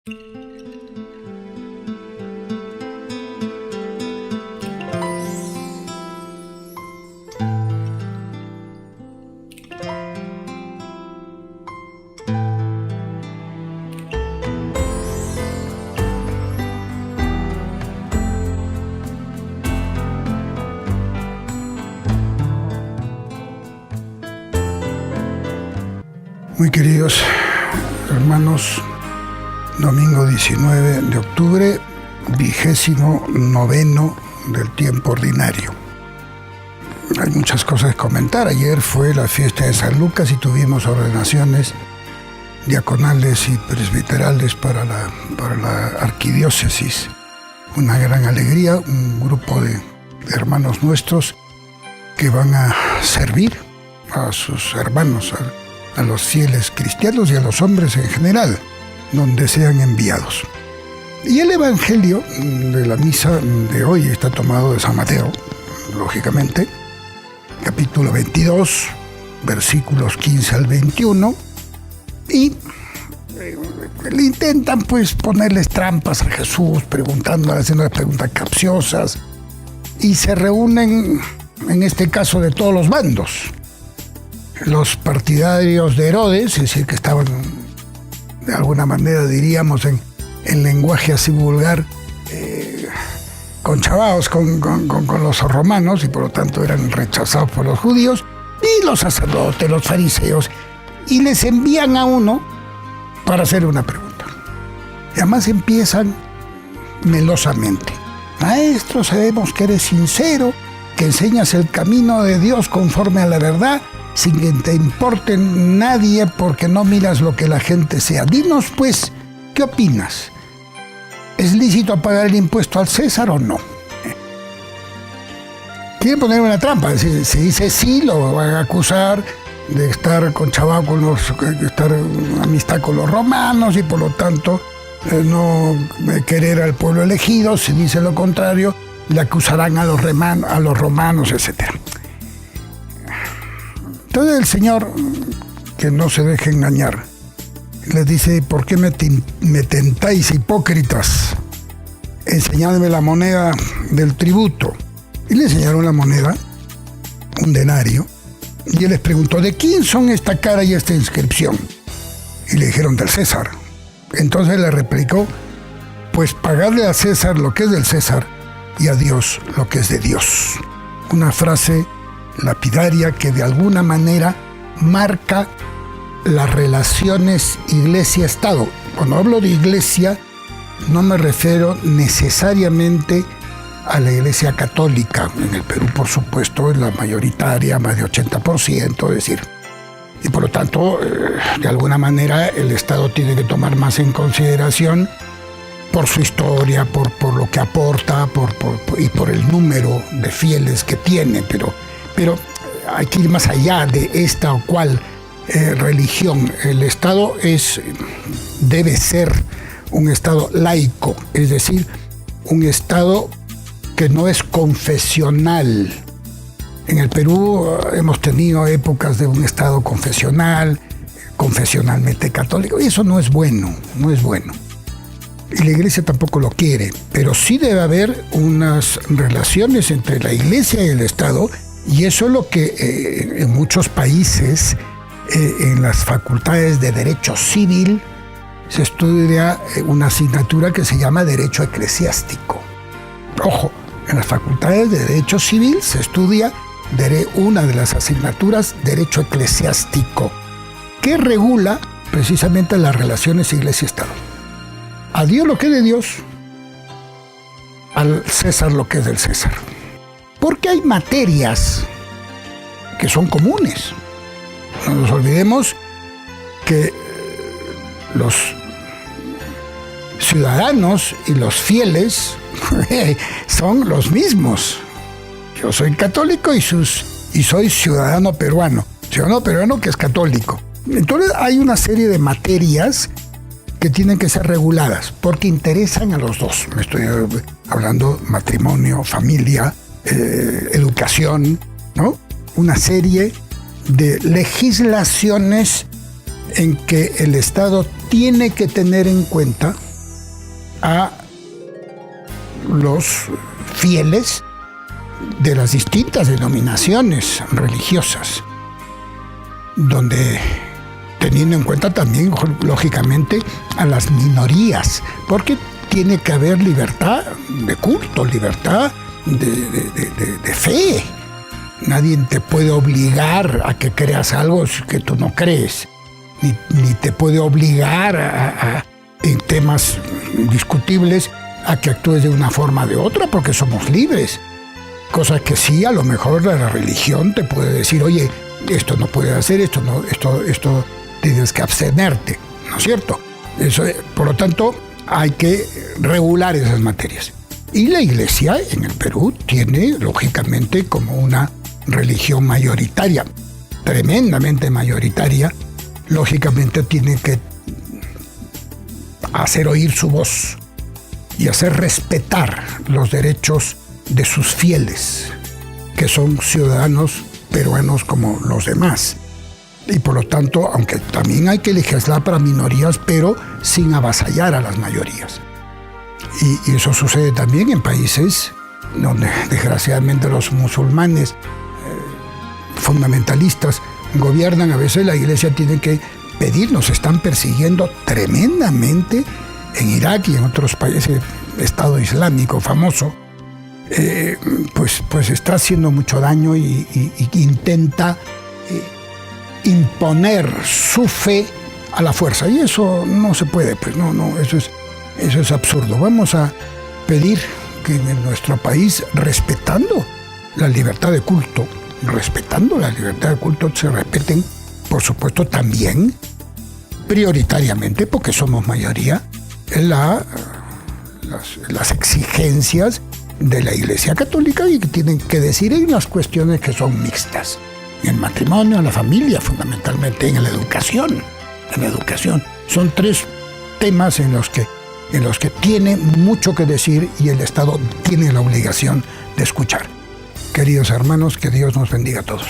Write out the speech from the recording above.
Muy queridos hermanos, domingo 19 de octubre, 29º del tiempo ordinario. Hay muchas cosas que comentar. Ayer fue la fiesta de San Lucas y tuvimos ordenaciones diaconales y presbiterales para la arquidiócesis. Una gran alegría, un grupo de hermanos nuestros que van a servir a sus hermanos, a los fieles cristianos y a los hombres en general, donde sean enviados. Y el Evangelio de la misa de hoy está tomado de San Mateo, lógicamente, capítulo 22, versículos 15 al 21, y le intentan pues ponerles trampas a Jesús, haciendo preguntas capciosas, y se reúnen, en este caso, de todos los bandos. Los partidarios de Herodes, es decir, que estaban, de alguna manera, diríamos, en lenguaje así vulgar, conchavados con los romanos, y por lo tanto eran rechazados por los judíos, y los sacerdotes, los fariseos, y les envían a uno para hacer una pregunta. Y además empiezan melosamente: Maestro, sabemos que eres sincero, que enseñas el camino de Dios conforme a la verdad, sin que te importe nadie, porque no miras lo que la gente sea. Dinos, pues, ¿qué opinas? ¿Es lícito pagar el impuesto al César o no? Quieren ponerme una trampa. Si dice sí, lo van a acusar de estar conchavado de estar en amistad con los romanos y por lo tanto no querer al pueblo elegido. Si dice lo contrario, le acusarán a los romanos, etcétera. Entonces el Señor, que no se deje engañar, les dice: ¿por qué me tentáis, hipócritas? Enseñadme la moneda del tributo. Y le enseñaron la moneda, un denario, y él les preguntó: ¿de quién son esta cara y esta inscripción? Y le dijeron: del César. Entonces le replicó: pues pagadle a César lo que es del César y a Dios lo que es de Dios. Una frase lapidaria que de alguna manera marca las relaciones iglesia-estado. Cuando hablo de iglesia, no me refiero necesariamente a la iglesia católica. En el Perú, por supuesto, es la mayoritaria, más de 80%, es decir. Y por lo tanto, de alguna manera, el Estado tiene que tomar más en consideración por su historia, por lo que aporta, y por el número de fieles que tiene, pero hay que ir más allá de esta o cual religión. El Estado debe ser un Estado laico, es decir, un Estado que no es confesional. En el Perú hemos tenido épocas de un Estado confesionalmente católico, y eso no es bueno. Y la Iglesia tampoco lo quiere, pero sí debe haber unas relaciones entre la Iglesia y el Estado. Y eso es lo que en muchos países, en las facultades de Derecho Civil, se estudia una asignatura que se llama Derecho Eclesiástico. Ojo, en las facultades de Derecho Civil se estudia una de las asignaturas, Derecho Eclesiástico, que regula precisamente las relaciones Iglesia-Estado. A Dios lo que es de Dios, al César lo que es del César. Porque hay materias que son comunes. No nos olvidemos que los ciudadanos y los fieles son los mismos. Yo soy católico y soy ciudadano peruano. Ciudadano peruano que es católico. Entonces hay una serie de materias que tienen que ser reguladas porque interesan a los dos. Me estoy hablando matrimonio, familia, educación, ¿no? Una serie de legislaciones en que el Estado tiene que tener en cuenta a los fieles de las distintas denominaciones religiosas, donde teniendo en cuenta también, lógicamente, a las minorías, porque tiene que haber libertad de culto, libertad de fe. Nadie te puede obligar a que creas algo que tú no crees, ni te puede obligar en temas discutibles a que actúes de una forma o de otra, porque somos libres. Cosa que sí, a lo mejor la religión te puede decir, oye, esto no puedes hacer, esto tienes que abstenerte, ¿no es cierto? Eso, por lo tanto, hay que regular esas materias. Y la Iglesia en el Perú tiene, lógicamente, como una religión mayoritaria, tremendamente mayoritaria, lógicamente tiene que hacer oír su voz y hacer respetar los derechos de sus fieles, que son ciudadanos peruanos como los demás. Y por lo tanto, aunque también hay que legislar para minorías, pero sin avasallar a las mayorías. Y eso sucede también en países donde desgraciadamente los musulmanes fundamentalistas gobiernan. A veces la Iglesia tiene que pedir, nos están persiguiendo tremendamente en Irak y en otros países, Estado Islámico famoso, pues está haciendo mucho daño y intenta imponer su fe a la fuerza, y eso no se puede, pues eso es absurdo. Vamos a pedir que en nuestro país, respetando la libertad de culto, se respeten, por supuesto, también prioritariamente, porque somos mayoría, las exigencias de la Iglesia Católica, y que tienen que decir en las cuestiones que son mixtas, en el matrimonio, en la familia, fundamentalmente en la educación. Son 3 temas en los que tiene mucho que decir y el Estado tiene la obligación de escuchar. Queridos hermanos, que Dios nos bendiga a todos.